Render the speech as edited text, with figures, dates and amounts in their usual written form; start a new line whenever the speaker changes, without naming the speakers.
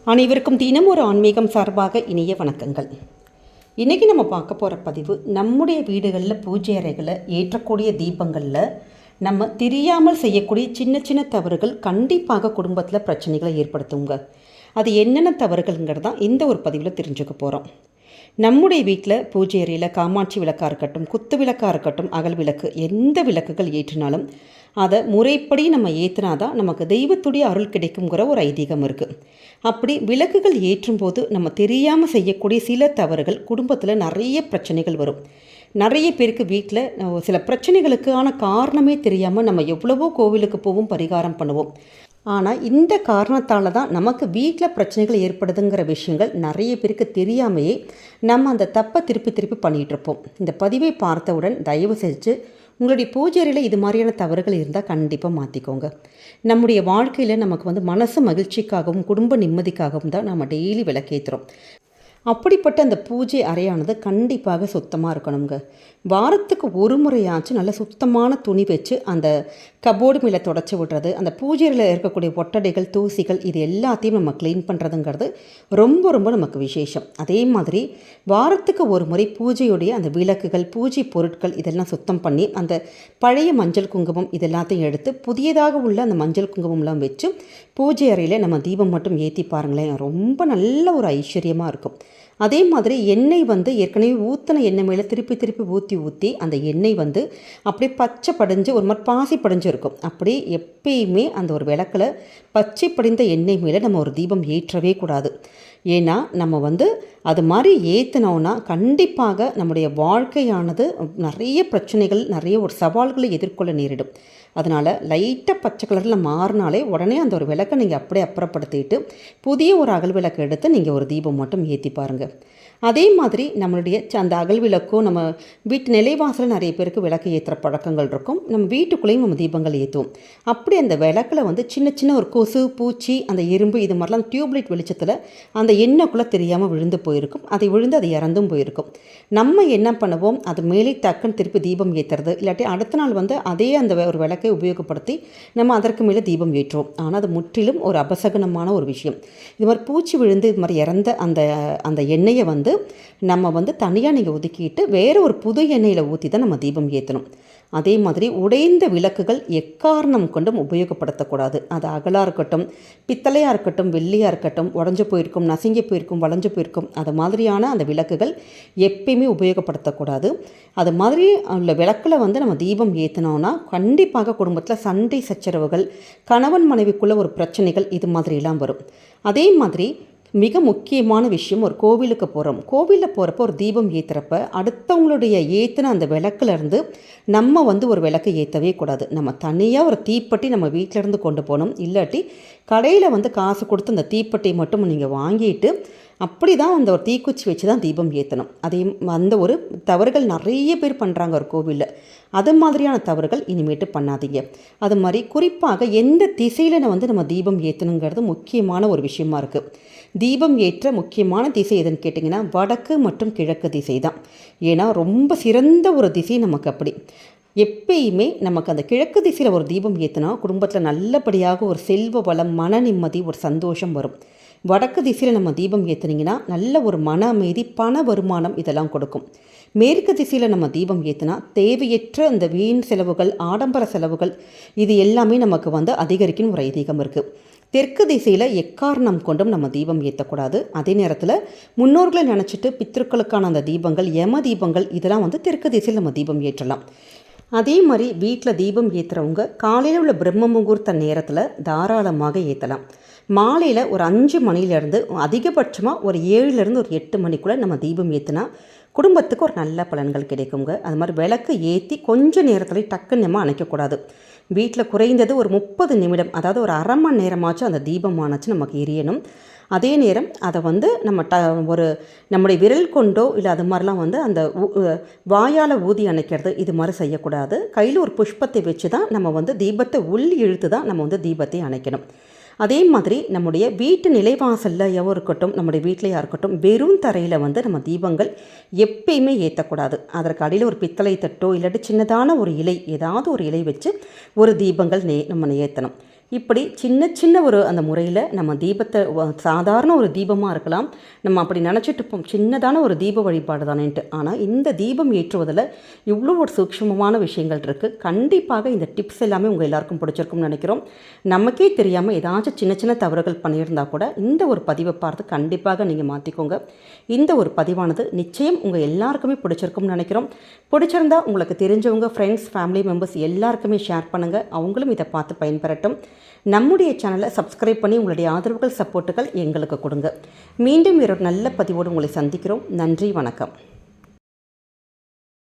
அனைவருக்கும் தினம் ஒரு ஆன்மீகம் சார்பாக இனிய வணக்கங்கள். இன்றைக்கி நம்ம பார்க்க போகிற பதிவு, நம்முடைய வீடுகளில் பூஜை அறைகளில் ஏற்றக்கூடிய தீபங்களில் நம்ம தெரியாமல் செய்யக்கூடிய சின்ன சின்ன தவறுகள் கண்டிப்பாக குடும்பத்தில் பிரச்சனைகளை ஏற்படுத்துங்க. அது என்னென்ன தவறுகள்ங்கிறது தான் இந்த ஒரு பதிவில் தெரிஞ்சுக்க போகிறோம். நம்முடைய வீட்டில் பூஜை அறையில் காமாட்சி விளக்காக இருக்கட்டும், குத்து விளக்காக இருக்கட்டும், அகல் விளக்கு, எந்த விளக்குகள் ஏற்றினாலும் அதை முறைப்படி நம்ம ஏற்றினா தான் நமக்கு தெய்வத்துடைய அருள் கிடைக்குங்கிற ஒரு ஐதீகம் இருக்குது. அப்படி விளக்குகள் ஏற்றும் போது நம்ம தெரியாமல் செய்யக்கூடிய சில தவறுகள் குடும்பத்தில் நிறைய பிரச்சனைகள் வரும். நிறைய பேருக்கு வீட்டில் சில பிரச்சனைகளுக்கான காரணமே தெரியாமல் நம்ம எவ்வளவோ கோவிலுக்கு போவோம், பரிகாரம் பண்ணுவோம். ஆனால் இந்த காரணத்தால் தான் நமக்கு வீட்டில் பிரச்சனைகள் ஏற்படுதுங்கிற விஷயங்கள் நிறைய பேருக்கு தெரியாமையே நம்ம அந்த தப்பை திருப்பி திருப்பி பண்ணிகிட்ருப்போம். இந்த பதிவை பார்த்தவுடன் தயவு செஞ்சு உங்களுடைய பூஜையில் இது மாதிரியான தவறுகள் இருந்தால் கண்டிப்பாக மாற்றிக்கோங்க. நம்முடைய வாழ்க்கையில் நமக்கு மனசு மகிழ்ச்சிக்காகவும் குடும்ப நிம்மதிக்காகவும் தான் நம்ம டெய்லி விளக்கேற்றுறோம். அப்படிப்பட்ட அந்த பூஜை அறையானது கண்டிப்பாக சுத்தமாக இருக்கணுங்க. வாரத்துக்கு ஒரு முறையாச்சும் நல்ல சுத்தமான துணி வச்சு அந்த கபோர்டு மேலே தொடச்சி விடுறது, அந்த பூஜையில் இருக்கக்கூடிய ஒட்டடைகள், தூசிகள், இது எல்லாத்தையும் நம்ம க்ளீன் பண்ணுறதுங்கிறது ரொம்ப ரொம்ப நமக்கு விசேஷம். அதே மாதிரி வாரத்துக்கு ஒரு முறை பூஜையுடைய அந்த விளக்குகள், பூஜை பொருட்கள் இதெல்லாம் சுத்தம் பண்ணி அந்த பழைய மஞ்சள் குங்குமம் இதெல்லாத்தையும் எடுத்து புதியதாக உள்ள அந்த மஞ்சள் குங்குமம்லாம் வச்சு பூஜை அறையில் நம்ம தீபம் மட்டும் ஏற்றி பாருங்களேன், ரொம்ப நல்ல ஒரு ஐஸ்வர்யமாக இருக்கும். அதே மாதிரி எண்ணெய் ஏற்கனவே ஊற்றின எண்ணெய் மேலே திருப்பி திருப்பி ஊற்றி அந்த எண்ணெய் அப்படியே பச்சை படிஞ்சு ஒரு மாதிரி பாசி படிஞ்சு இருக்கும். அப்படி எப்பயுமே அந்த ஒரு விளக்கில் பச்சை படிந்த எண்ணெய் மேலே நம்ம ஒரு தீபம் ஏற்றவே கூடாது. ஏன்னா நம்ம அது மாதிரி ஏற்றினோன்னா கண்டிப்பாக நம்முடைய வாழ்க்கையானது நிறைய பிரச்சனைகள், நிறைய ஒரு சவால்களை எதிர்கொள்ள நேரிடும். அதனால் லைட்டாக பச்சை கலரில் மாறினாலே உடனே அந்த ஒரு விளக்கை நீங்கள் அப்படியே அப்புறப்படுத்திட்டு புதிய ஒரு அகல் விளக்கு எடுத்து நீங்கள் ஒரு தீபம் மட்டும் ஏற்றி பாருங்கள். அதே மாதிரி நம்மளுடைய அந்த அகல் விளக்கும் நம்ம வீட்டு நிலைவாசலில் நிறைய பேருக்கு விளக்கு ஏற்றுற பழக்கங்கள் இருக்கும். நம்ம வீட்டுக்குள்ளேயும் நம்ம தீபங்கள் ஏற்றுவோம். அப்படி அந்த விளக்கில் சின்ன சின்ன ஒரு கொசு, பூச்சி, அந்த எறும்பு இது மாதிரிலாம் டியூப்லைட் வெளிச்சத்தில் அந்த எண்ணெய்க்குள்ளே தெரியாமல் விழுந்து போயிருக்கும். அதை விழுந்து அது இறந்தும் போயிருக்கும். நம்ம என்ன பண்ணுவோம், அது மேலே டக்குன்னு திருப்பி தீபம் ஏற்றுறது, இல்லாட்டி அடுத்த நாள் அதே அந்த ஒரு விளக்கை உபயோகப்படுத்தி நம்ம அதற்கு மேலே தீபம் ஏற்றுவோம். ஆனால் அது முற்றிலும் ஒரு அபசகனமான ஒரு விஷயம். இது மாதிரி பூச்சி விழுந்து இது மாதிரி இறந்த அந்த எண்ணெயை நம்ம தனியாக நீங்கள் ஒதுக்கிட்டு வேறு ஒரு புது எண்ணெயில் ஊற்றி தான் நம்ம தீபம் ஏற்றணும். அதே மாதிரி உடைந்த விளக்குகள் எக்காரணம் கொண்டும் உபயோகப்படுத்தக்கூடாது. அது அகலாக இருக்கட்டும், பித்தளையாக இருக்கட்டும், வெள்ளியாக இருக்கட்டும், உடஞ்சி போயிருக்கும், நசுங்கி போயிருக்கும், வளைஞ்சு போயிருக்கும், அது மாதிரியான அந்த விளக்குகள் எப்பயுமே உபயோகப்படுத்தக்கூடாது. அது மாதிரி உள்ள விளக்கில் நம்ம தீபம் ஏற்றினோன்னா கண்டிப்பாக குடும்பத்தில் சண்டை சச்சரவுகள், கணவன் மனைவிக்குள்ள ஒரு பிரச்சனைகள் இது மாதிரிலாம் வரும். அதே மாதிரி மிக முக்கியமான விஷயம், ஒரு கோவிலுக்கு போகிறோம். கோவிலில் போகிறப்ப ஒரு தீபம் ஏற்றுறப்ப அடுத்தவங்களுடைய ஏற்றின அந்த விளக்குலேருந்து நம்ம ஒரு விளக்கு ஏற்றவே கூடாது. நம்ம தனியாக ஒரு தீப்பெட்டி நம்ம வீட்டிலேருந்து கொண்டு போகணும். இல்லாட்டி கடையில் காசு கொடுத்து அந்த தீப்பெட்டியை மட்டும் நீங்கள் வாங்கிட்டு அப்படி தான் அந்த ஒரு தீக்குச்சி வச்சு தான் தீபம் ஏற்றணும். அதே அந்த ஒரு தவறுகள் நிறைய பேர் பண்ணுறாங்க ஒரு கோவிலில். அது மாதிரியான தவறுகள் இனிமேட்டு பண்ணாதீங்க. அது மாதிரி குறிப்பாக எந்த திசையில் நம்ம தீபம் ஏற்றணுங்கிறது முக்கியமான ஒரு விஷயமா இருக்குது. தீபம் ஏற்ற முக்கியமான திசை எதுன்னு கேட்டிங்கன்னா வடக்கு மற்றும் கிழக்கு திசை தான். ஏன்னா ரொம்ப சிறந்த ஒரு திசை நமக்கு. அப்படி எப்பயுமே நமக்கு அந்த கிழக்கு திசையில் ஒரு தீபம் ஏற்றினா குடும்பத்தில் நல்லபடியாக ஒரு செல்வ வளம், மன நிம்மதி, ஒரு சந்தோஷம் வரும். வடக்கு திசையில் நம்ம தீபம் ஏற்றுனீங்கன்னா நல்ல ஒரு மன அமைதி, பண வருமானம் இதெல்லாம் கொடுக்கும். மேற்கு திசையில் நம்ம தீபம் ஏற்றினா தேவையற்ற அந்த வீண் செலவுகள், ஆடம்பர செலவுகள் இது எல்லாமே நமக்கு அதிகரிக்கும் ஒரு ஐதீகம் இருக்குது. தெற்கு திசையில் எக்காரணம் கொண்டும் நம்ம தீபம் ஏற்றக்கூடாது. அதே நேரத்தில் முன்னோர்களை நினச்சிட்டு பித்திருக்களுக்கான அந்த தீபங்கள், யம தீபங்கள் இதெல்லாம் தெற்கு திசையில் நம்ம தீபம் ஏற்றலாம். அதே மாதிரி வீட்டில் தீபம் ஏற்றுறவங்க காலையில் உள்ள பிரம்ம முகூர்த்த நேரத்தில் தாராளமாக ஏற்றலாம். மாலையில் ஒரு 5 மணிலேருந்து அதிகபட்சமாக ஒரு 7லேருந்து ஒரு 8 மணிக்குள்ளே நம்ம தீபம் ஏற்றினா குடும்பத்துக்கு ஒரு நல்ல பலன்கள் கிடைக்குங்க. அது மாதிரி விளக்கு ஏற்றி கொஞ்சம் நேரத்தில் டக்குன்னு நம்ம அணைக்கக்கூடாது. வீட்டில் குறைந்தது ஒரு 30 நிமிடம், அதாவது ஒரு அரை மணி நேரமாச்சும் அந்த தீபமானாச்சு நமக்கு எரியணும். அதே நேரம் அதை நம்ம ஒரு நம்முடைய விரல் கொண்டோ இல்லை அது மாதிரிலாம் அந்த வாயால் ஊதி அணைக்கிறது இது மாதிரி செய்யக்கூடாது. கையில் ஒரு புஷ்பத்தை வச்சு தான் நம்ம தீபத்தை உள்ளி இழுத்து தான் நம்ம தீபத்தை அணைக்கணும். அதே மாதிரி நம்முடைய வீட்டு நிலைவாசலில் எவ்வளோ இருக்கட்டும், நம்முடைய வீட்டிலையா இருக்கட்டும், வெறும் தரையில் நம்ம தீபங்கள் எப்பயுமே ஏற்றக்கூடாது. அதற்கு அடியில் ஒரு பித்தளை தட்டோ இல்லாட்டி சின்னதான ஒரு இலை, ஏதாவது ஒரு இலை வச்சு ஒரு தீபங்கள் நம்ம ஏற்றணும். இப்படி சின்ன சின்ன ஒரு அந்த முறையில் நம்ம தீபத்தை சாதாரண ஒரு தீபமாக இருக்கலாம், நம்ம அப்படி நினச்சிட்டு இருப்போம் சின்னதான ஒரு தீப வழிபாடு தானேன்ட்டு. ஆனால் இந்த தீபம் ஏற்றுவதில் இவ்வளோ ஒரு சூக்ஷ்மமான விஷயங்கள் இருக்குது. கண்டிப்பாக இந்த டிப்ஸ் எல்லாமே உங்கள் எல்லாருக்கும் பிடிச்சிருக்கும்னு நினைக்கிறோம். நமக்கே தெரியாமல் ஏதாச்சும் சின்ன சின்ன தவறுகள் பண்ணியிருந்தா கூட இந்த ஒரு பதிவை பார்த்து கண்டிப்பாக நீங்கள் மாற்றிக்கோங்க. இந்த ஒரு பதிவானது நிச்சயம் உங்கள் எல்லாருக்குமே பிடிச்சிருக்கும்னு நினைக்கிறோம். பிடிச்சிருந்தா உங்களுக்கு தெரிஞ்சவங்க, ஃப்ரெண்ட்ஸ், ஃபேமிலி மெம்பர்ஸ் எல்லாருக்குமே ஷேர் பண்ணுங்கள். அவங்களும் இதை பார்த்து பயன்பெறட்டும். நம்முடைய சேனலை சப்ஸ்கிரைப் பண்ணி உங்களுடைய ஆதரவுகள், சப்போர்ட்டுகள் எங்களுக்கு கொடுங்க. மீண்டும் வேறொரு நல்ல பதிவோடு உங்களை சந்திக்கிறோம். நன்றி, வணக்கம்.